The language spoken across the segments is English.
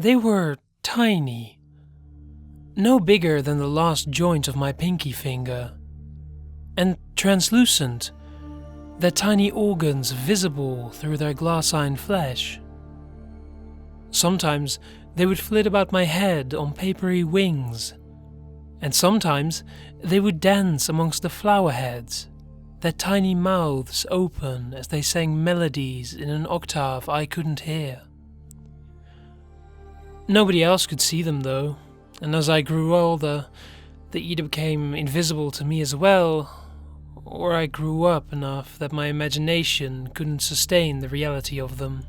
They were tiny, no bigger than the last joint of my pinky finger, and translucent, their tiny organs visible through their glassine flesh. Sometimes they would flit about my head on papery wings, and sometimes they would dance amongst the flower heads, their tiny mouths open as they sang melodies in an octave I couldn't hear. Nobody else could see them though, and as I grew older, they either became invisible to me as well, or I grew up enough that my imagination couldn't sustain the reality of them.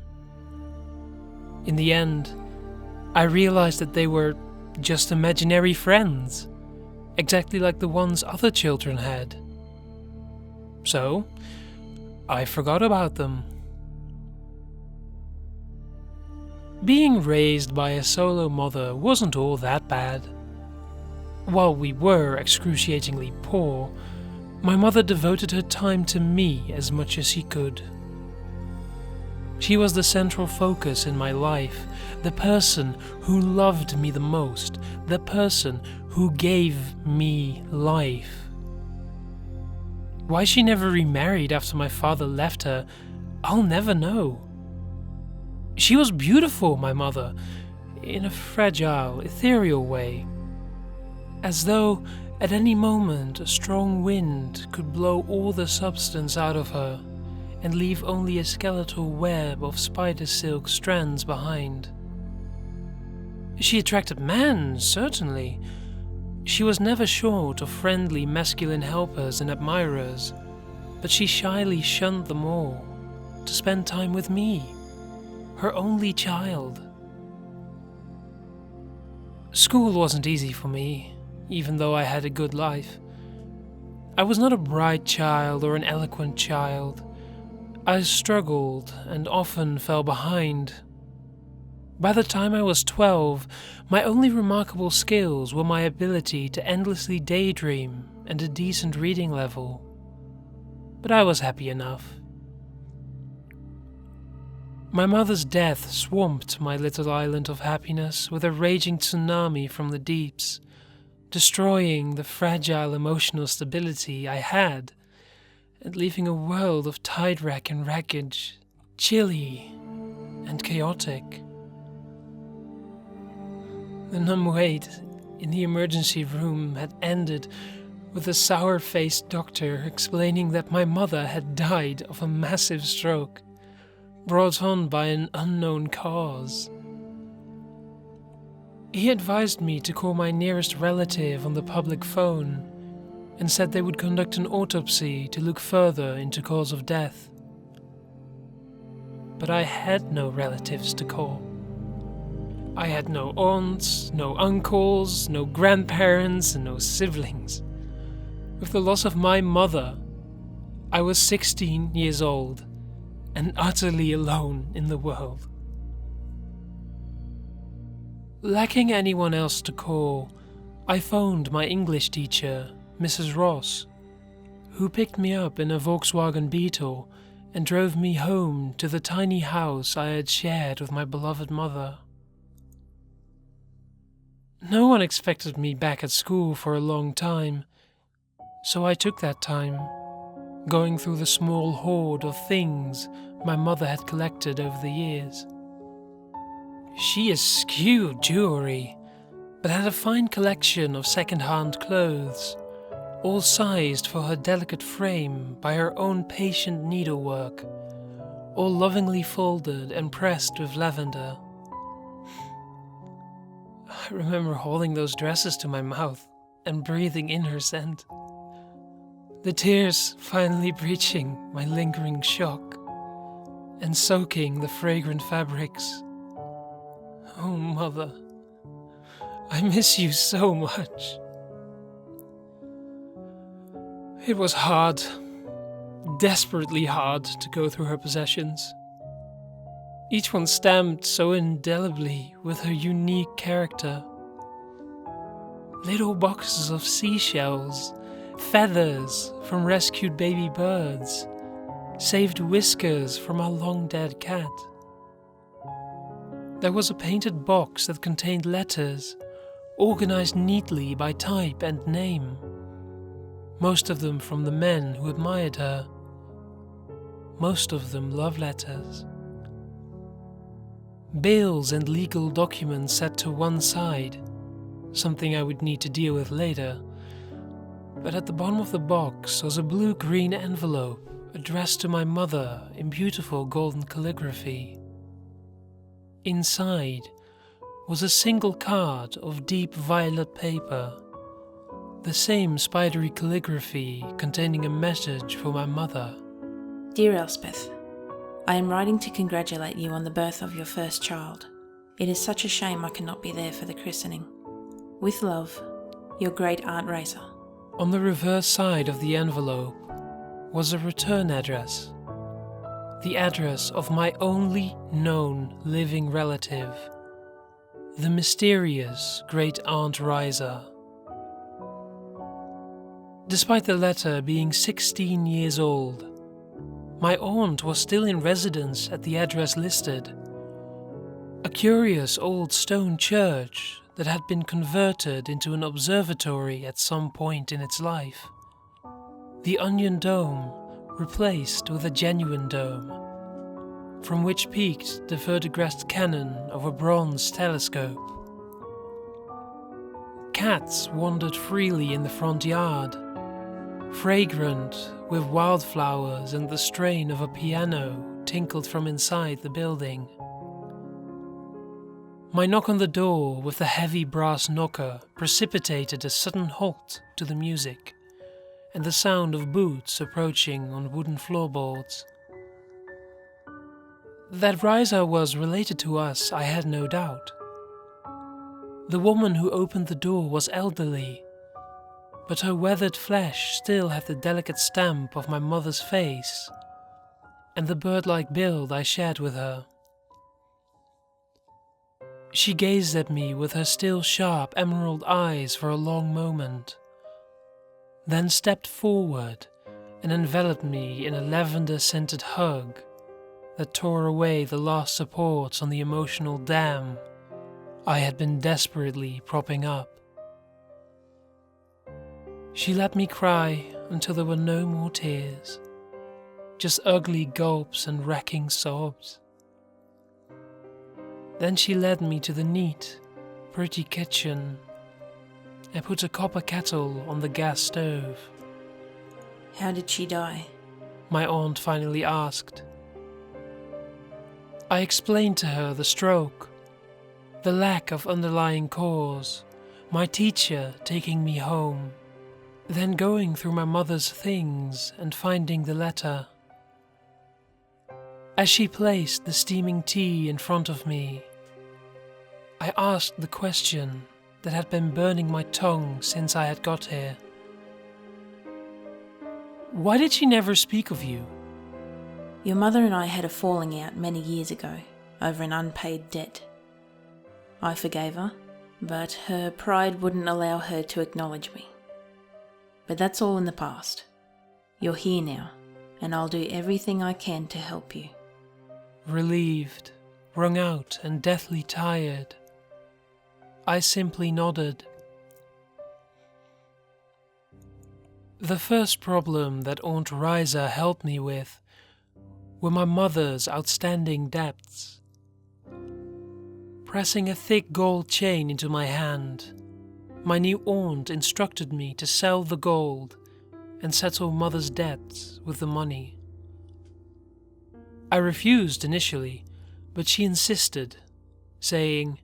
In the end, I realized that they were just imaginary friends, exactly like the ones other children had. So, I forgot about them. Being raised by a solo mother wasn't all that bad. While we were excruciatingly poor, my mother devoted her time to me as much as she could. She was the central focus in my life, the person who loved me the most, the person who gave me life. Why she never remarried after my father left her, I'll never know. She was beautiful, my mother, in a fragile, ethereal way. As though at any moment a strong wind could blow all the substance out of her and leave only a skeletal web of spider silk strands behind. She attracted men, certainly. She was never short of friendly masculine helpers and admirers, but she shyly shunned them all to spend time with me, her only child. School wasn't easy for me, even though I had a good life. I was not a bright child or an eloquent child. I struggled and often fell behind. By the time I was 12, my only remarkable skills were my ability to endlessly daydream and a decent reading level. But I was happy enough. My mother's death swamped my little island of happiness with a raging tsunami from the deeps, destroying the fragile emotional stability I had, and leaving a world of tide wreck and wreckage, chilly and chaotic. The numb wait in the emergency room had ended with a sour-faced doctor explaining that my mother had died of a massive stroke, brought on by an unknown cause. He advised me to call my nearest relative on the public phone and said they would conduct an autopsy to look further into cause of death. But I had no relatives to call. I had no aunts, no uncles, no grandparents, and no siblings. With the loss of my mother, I was 16 years old and utterly alone in the world. Lacking anyone else to call, I phoned my English teacher, Mrs. Ross, who picked me up in a Volkswagen Beetle and drove me home to the tiny house I had shared with my beloved mother. No one expected me back at school for a long time, so I took that time, going through the small hoard of things my mother had collected over the years. She eschewed jewelry, but had a fine collection of second-hand clothes, all sized for her delicate frame by her own patient needlework, all lovingly folded and pressed with lavender. I remember holding those dresses to my mouth and breathing in her scent, the tears finally breaching my lingering shock and soaking the fragrant fabrics. Oh, Mother, I miss you so much. It was hard, desperately hard to go through her possessions. Each one stamped so indelibly with her unique character. Little boxes of seashells, feathers from rescued baby birds, saved whiskers from our long-dead cat. There was a painted box that contained letters, organized neatly by type and name, most of them from the men who admired her, most of them love letters. Bills and legal documents set to one side, something I would need to deal with later, but at the bottom of the box was a blue-green envelope addressed to my mother in beautiful golden calligraphy. Inside was a single card of deep violet paper, the same spidery calligraphy containing a message for my mother. Dear Elspeth, I am writing to congratulate you on the birth of your first child. It is such a shame I cannot be there for the christening. With love, your great aunt Razor. On the reverse side of the envelope was a return address, the address of my only known living relative, the mysterious great aunt Razor. Despite the letter being 16 years old, my aunt was still in residence at the address listed, a curious old stone church that had been converted into an observatory at some point in its life. The onion dome replaced with a genuine dome, from which peeked the verdigrast cannon of a bronze telescope. Cats wandered freely in the front yard, fragrant with wildflowers, and the strain of a piano tinkled from inside the building. My knock on the door with the heavy brass knocker precipitated a sudden halt to the music and the sound of boots approaching on wooden floorboards. That Razor was related to us, I had no doubt. The woman who opened the door was elderly, but her weathered flesh still had the delicate stamp of my mother's face and the bird-like build I shared with her. She gazed at me with her still sharp emerald eyes for a long moment, then stepped forward and enveloped me in a lavender-scented hug that tore away the last supports on the emotional dam I had been desperately propping up. She let me cry until there were no more tears, just ugly gulps and racking sobs. Then she led me to the neat, pretty kitchen and put a copper kettle on the gas stove. How did she die? My aunt finally asked. I explained to her the stroke, the lack of underlying cause, my teacher taking me home, then going through my mother's things and finding the letter. As she placed the steaming tea in front of me, I asked the question that had been burning my tongue since I had got here. Why did she never speak of you? Your mother and I had a falling out many years ago over an unpaid debt. I forgave her, but her pride wouldn't allow her to acknowledge me. But that's all in the past. You're here now, and I'll do everything I can to help you. Relieved, wrung out, and deathly tired, I simply nodded. The first problem that Aunt Razor helped me with were my mother's outstanding debts. Pressing a thick gold chain into my hand, my new aunt instructed me to sell the gold and settle mother's debts with the money. I refused initially, but she insisted, saying,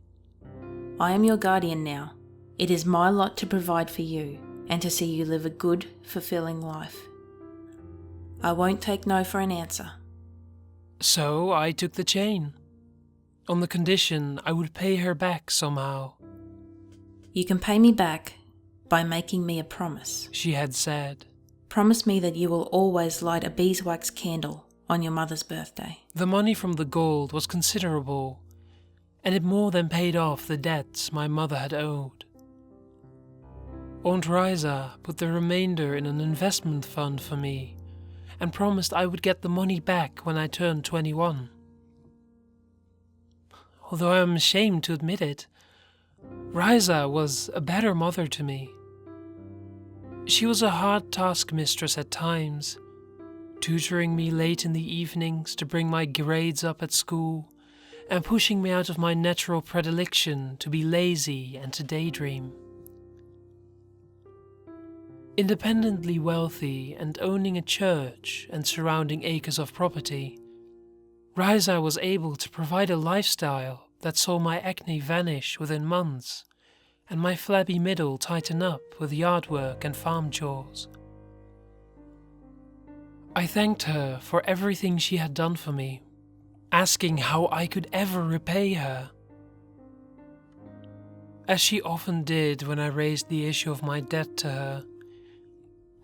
I am your guardian now. It is my lot to provide for you and to see you live a good, fulfilling life. I won't take no for an answer. So I took the chain, on the condition I would pay her back somehow. You can pay me back by making me a promise, she had said. Promise me that you will always light a beeswax candle on your mother's birthday. The money from the gold was considerable, and it more than paid off the debts my mother had owed. Aunt Razor put the remainder in an investment fund for me and promised I would get the money back when I turned 21. although I am ashamed to admit it. Riza was a better mother to me. She was a hard taskmistress at times, tutoring me late in the evenings to bring my grades up at school, and pushing me out of my natural predilection to be lazy and to daydream. Independently wealthy and owning a church and surrounding acres of property, Riza was able to provide a lifestyle that saw my acne vanish within months and my flabby middle tighten up with yard work and farm chores. I thanked her for everything she had done for me, asking how I could ever repay her. As she often did when I raised the issue of my debt to her,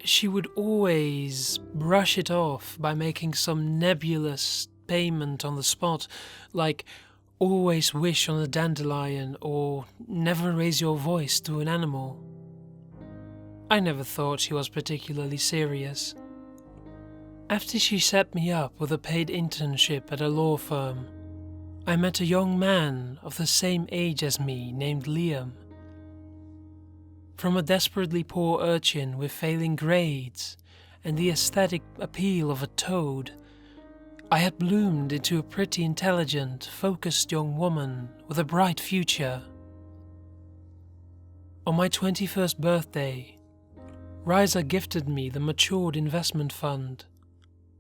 she would always brush it off by making some nebulous payment on the spot, like always wish on a dandelion or never raise your voice to an animal. I never thought she was particularly serious. After she set me up with a paid internship at a law firm, I met a young man of the same age as me named Liam. From a desperately poor urchin with failing grades and the aesthetic appeal of a toad, I had bloomed into a pretty intelligent, focused young woman with a bright future. On my 21st birthday, Riza gifted me the matured investment fund,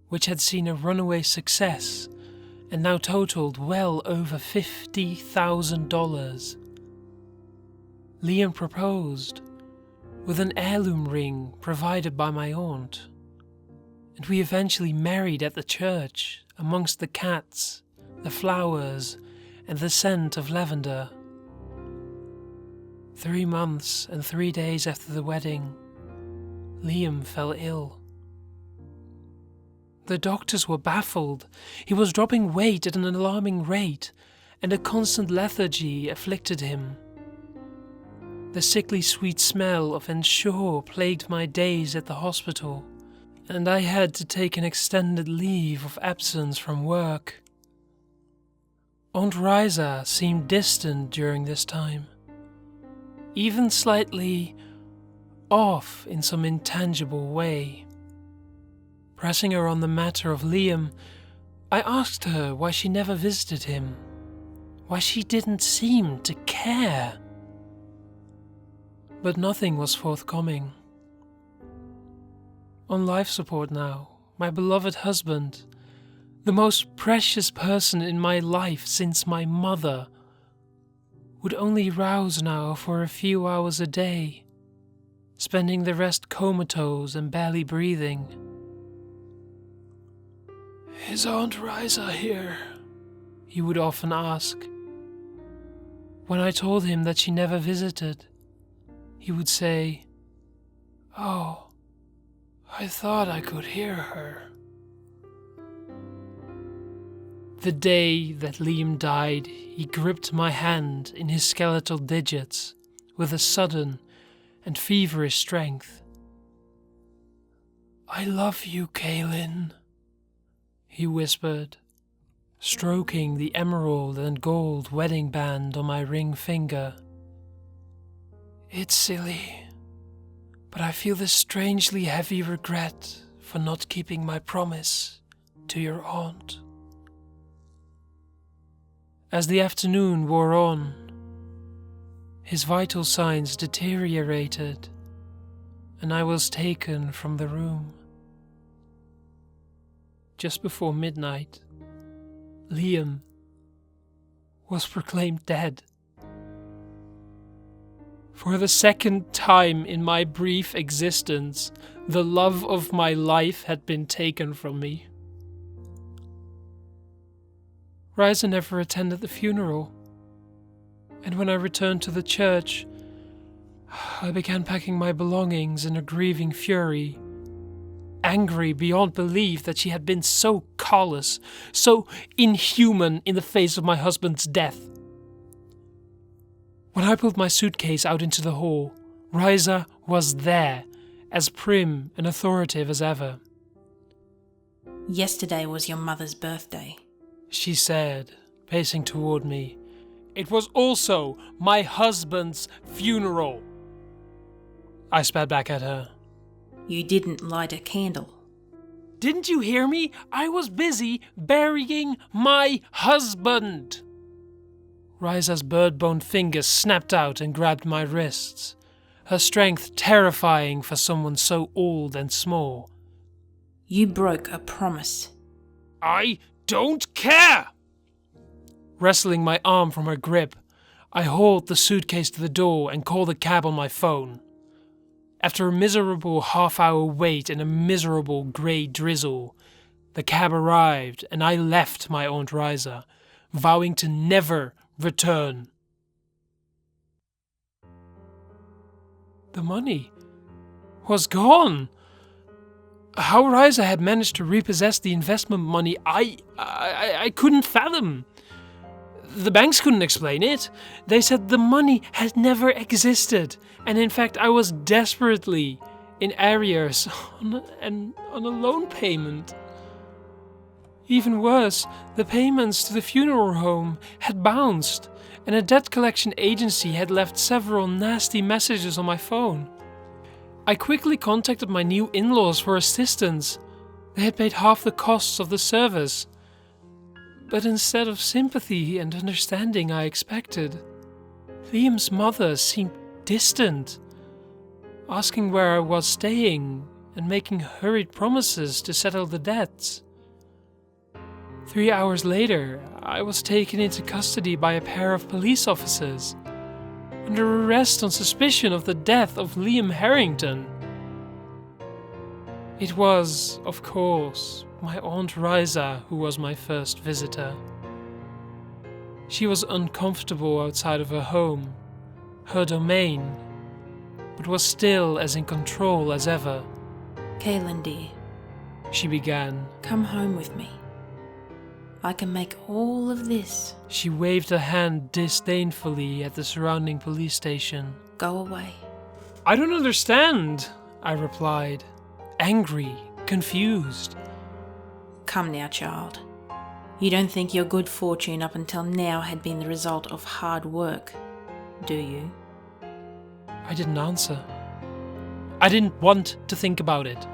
which had seen a runaway success and now totaled well over $50,000. Liam proposed with an heirloom ring provided by my aunt, and we eventually married at the church amongst the cats, the flowers, and the scent of lavender. 3 months and 3 days after the wedding, Liam fell ill. The doctors were baffled. He was dropping weight at an alarming rate, and a constant lethargy afflicted him. The sickly sweet smell of Ensure plagued my days at the hospital, and I had to take an extended leave of absence from work. Aunt Riza seemed distant during this time, even slightly off in some intangible way. Pressing her on the matter of Liam, I asked her why she never visited him, why she didn't seem to care. But nothing was forthcoming. On life support now, my beloved husband, the most precious person in my life since my mother, would only rouse now for a few hours a day, spending the rest comatose and barely breathing. "Is Aunt Riza here?" he would often ask. When I told him that she never visited, he would say, "Oh, I thought I could hear her." The day that Liam died, he gripped my hand in his skeletal digits with a sudden and feverish strength. "I love you, Kaylin," he whispered, stroking the emerald and gold wedding band on my ring finger. "It's silly, but I feel this strangely heavy regret for not keeping my promise to your aunt." As the afternoon wore on, his vital signs deteriorated, and I was taken from the room. Just before midnight, Liam was proclaimed dead. For the second time in my brief existence, the love of my life had been taken from me. Riza never attended the funeral, and when I returned to the church, I began packing my belongings in a grieving fury, angry beyond belief that she had been so callous, so inhuman in the face of my husband's death. When I pulled my suitcase out into the hall, Riza was there, as prim and authoritative as ever. "Yesterday was your mother's birthday," she said, pacing toward me, It was also my husband's funeral. I spat back at her. You didn't light a candle. Didn't you hear me? I was busy burying my husband. Riza's bird-boned fingers snapped out and grabbed my wrists, her strength terrifying for someone so old and small. You broke a promise. I don't care! Wrestling my arm from her grip, I hauled the suitcase to the door and called a cab on my phone. After a miserable half-hour wait and a miserable grey drizzle, the cab arrived and I left my Aunt Riza, vowing to never return. The money was gone. How Riza had managed to repossess the investment money, I couldn't fathom. The banks couldn't explain it. They said the money had never existed, and in fact I was desperately in arrears on a loan payment. Even worse, the payments to the funeral home had bounced, and a debt collection agency had left several nasty messages on my phone. I quickly contacted my new in-laws for assistance. They had paid half the costs of the service. But instead of sympathy and understanding I expected, Liam's mother seemed distant, asking where I was staying and making hurried promises to settle the debts. 3 hours later, I was taken into custody by a pair of police officers, under arrest on suspicion of the death of Liam Harrington. It was, of course, my Aunt Riza who was my first visitor. She was uncomfortable outside of her home, her domain, but was still as in control as ever. Kaylin dear, She began. come home with me. I can make all of this. She waved a hand disdainfully at the surrounding police station. Go away. I don't understand, I replied, angry, confused. Come now, child. You don't think your good fortune up until now had been the result of hard work, do you? I didn't answer. I didn't want to think about it.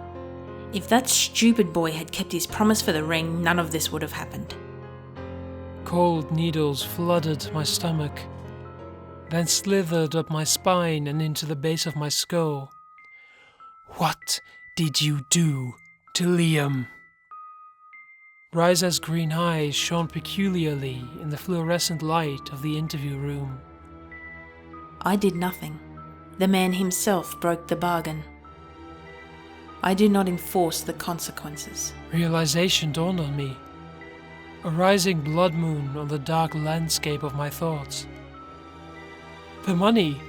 If that stupid boy had kept his promise for the ring, none of this would have happened. Cold needles flooded my stomach, then slithered up my spine and into the base of my skull. What did you do to Liam? Riza's green eyes shone peculiarly in the fluorescent light of the interview room. I did nothing. The man himself broke the bargain. I do not enforce the consequences. Realization dawned on me, a rising blood moon on the dark landscape of my thoughts. The money,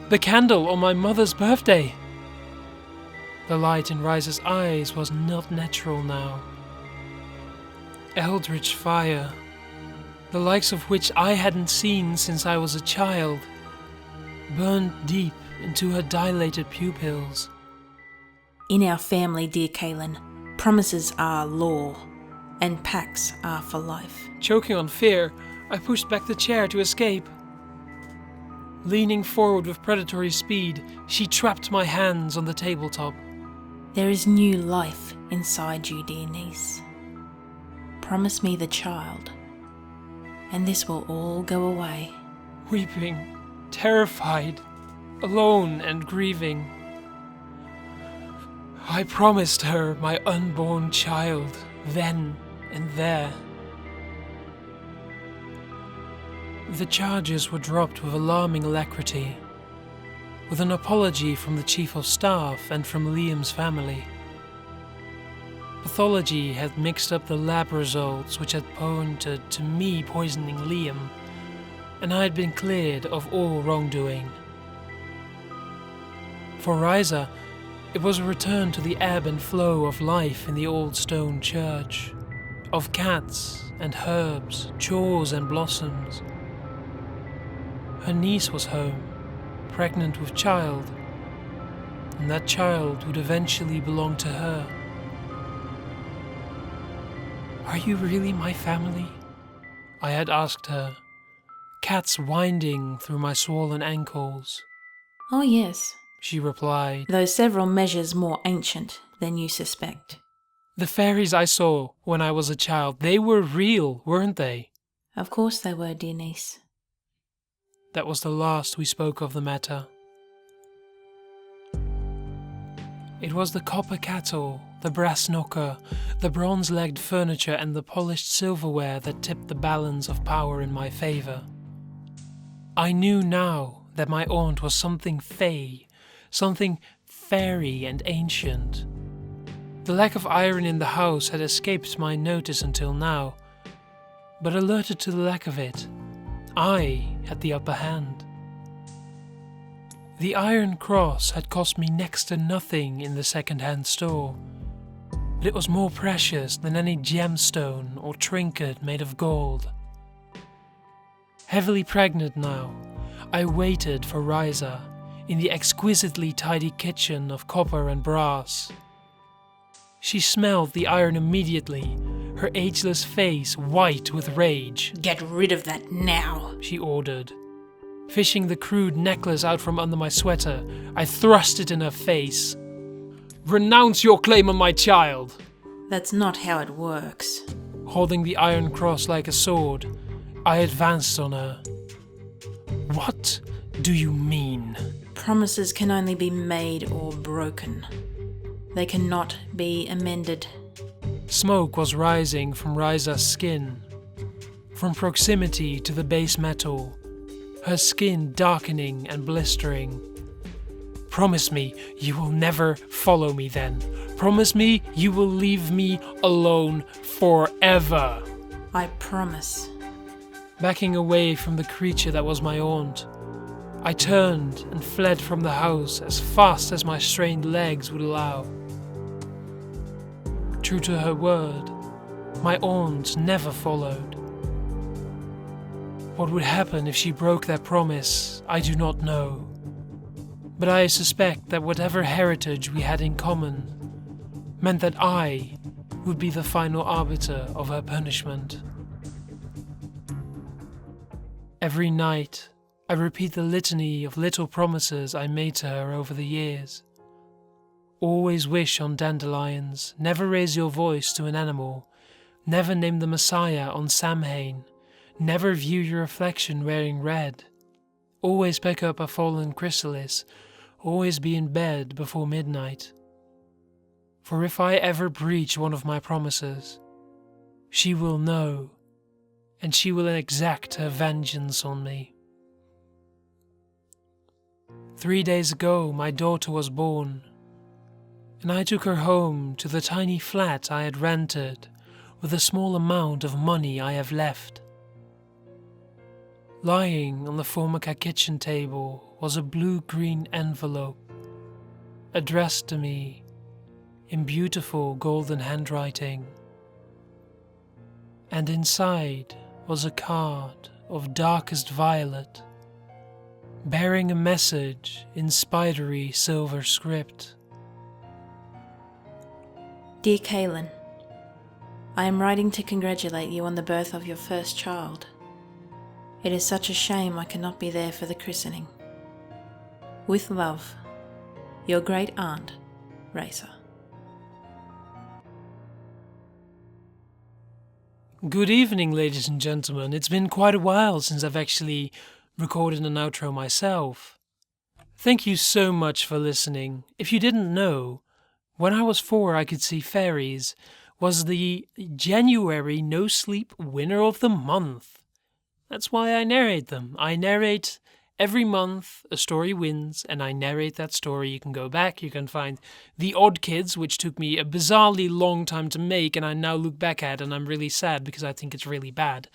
the candle on my mother's birthday. The light in Riza's eyes was not natural now. Eldritch fire, the likes of which I hadn't seen since I was a child, burned deep into her dilated pupils. In our family, dear Kaylin, promises are law, and pacts are for life. Choking on fear, I pushed back the chair to escape. Leaning forward with predatory speed, she trapped my hands on the tabletop. There is new life inside you, dear niece. Promise me the child, and this will all go away. Weeping, terrified, alone and grieving, I promised her my unborn child, then and there. The charges were dropped with alarming alacrity, with an apology from the Chief of Staff and from Liam's family. Pathology had mixed up the lab results which had pointed to me poisoning Liam, and I had been cleared of all wrongdoing. For Riza, it was a return to the ebb and flow of life in the old stone church, of cats and herbs, chores and blossoms. Her niece was home, pregnant with child, and that child would eventually belong to her. Are you really my family? I had asked her, cats winding through my swollen ankles. Oh yes, She replied. though several measures more ancient than you suspect. The fairies I saw when I was a child, they were real, weren't they? Of course they were, dear niece. That was the last we spoke of the matter. It was the copper kettle, the brass knocker, the bronze-legged furniture and the polished silverware that tipped the balance of power in my favour. I knew now that my aunt was something fey, something fairy and ancient. The lack of iron in the house had escaped my notice until now, but alerted to the lack of it, I had the upper hand. The iron cross had cost me next to nothing in the second-hand store, but it was more precious than any gemstone or trinket made of gold. Heavily pregnant now, I waited for Riza in the exquisitely tidy kitchen of copper and brass. She smelled the iron immediately, her ageless face white with rage. Get rid of that now, She ordered. Fishing the crude necklace out from under my sweater, I thrust it in her face. Renounce your claim on my child! That's not how it works. Holding the iron cross like a sword, I advanced on her. What do you mean? Promises can only be made or broken. They cannot be amended. Smoke was rising from Riza's skin. From proximity to the base metal, her skin darkening and blistering. Promise me you will never follow me then. Promise me you will leave me alone forever. I promise. Backing away from the creature that was my aunt, I turned and fled from the house as fast as my strained legs would allow. True to her word, my aunt never followed. What would happen if she broke that promise, I do not know. But I suspect that whatever heritage we had in common meant that I would be the final arbiter of her punishment. Every night, I repeat the litany of little promises I made to her over the years. Always wish on dandelions, never raise your voice to an animal, never name the Messiah on Samhain, never view your reflection wearing red, always pick up a fallen chrysalis, always be in bed before midnight. For if I ever breach one of my promises, she will know, and she will exact her vengeance on me. 3 days ago, my daughter was born, and I took her home to the tiny flat I had rented with a small amount of money I have left. Lying on the formica kitchen table was a blue-green envelope, addressed to me in beautiful golden handwriting, and inside was a card of darkest violet, bearing a message in spidery silver script. Dear Kaylin, I am writing to congratulate you on the birth of your first child. It is such a shame I cannot be there for the christening. With love, your great aunt, Racer. Good evening, ladies and gentlemen. It's been quite a while since I've actually recorded an outro myself. Thank you so much for listening. If you didn't know, when I was 4 I could see fairies was the January Nosleep winner of the month. That's why I narrate them. I narrate every month a story wins, and I narrate that story. You can go back, you can find The Odd Kids, which took me a bizarrely long time to make, and I now look back at and I'm really sad because I think it's really bad.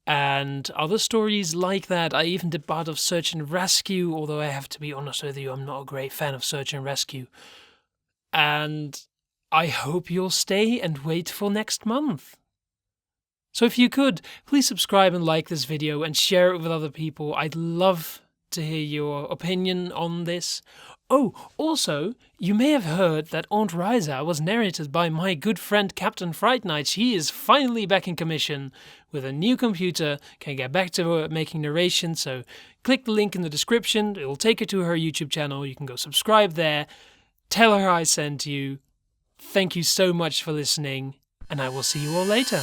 And other stories like that. I even did part of Search and Rescue, although I have to be honest with you, I'm not a great fan of Search and Rescue. And I hope you'll stay and wait for next month. So if you could, please subscribe and like this video and share it with other people. I'd love to hear your opinion on this. Oh, also, you may have heard that Aunt Riza was narrated by my good friend Captain Fright Night. She is finally back in commission with a new computer, can get back to making narration, so click the link in the description. It will take you to her YouTube channel. You can go subscribe there. Tell her I sent you. Thank you so much for listening, and I will see you all later.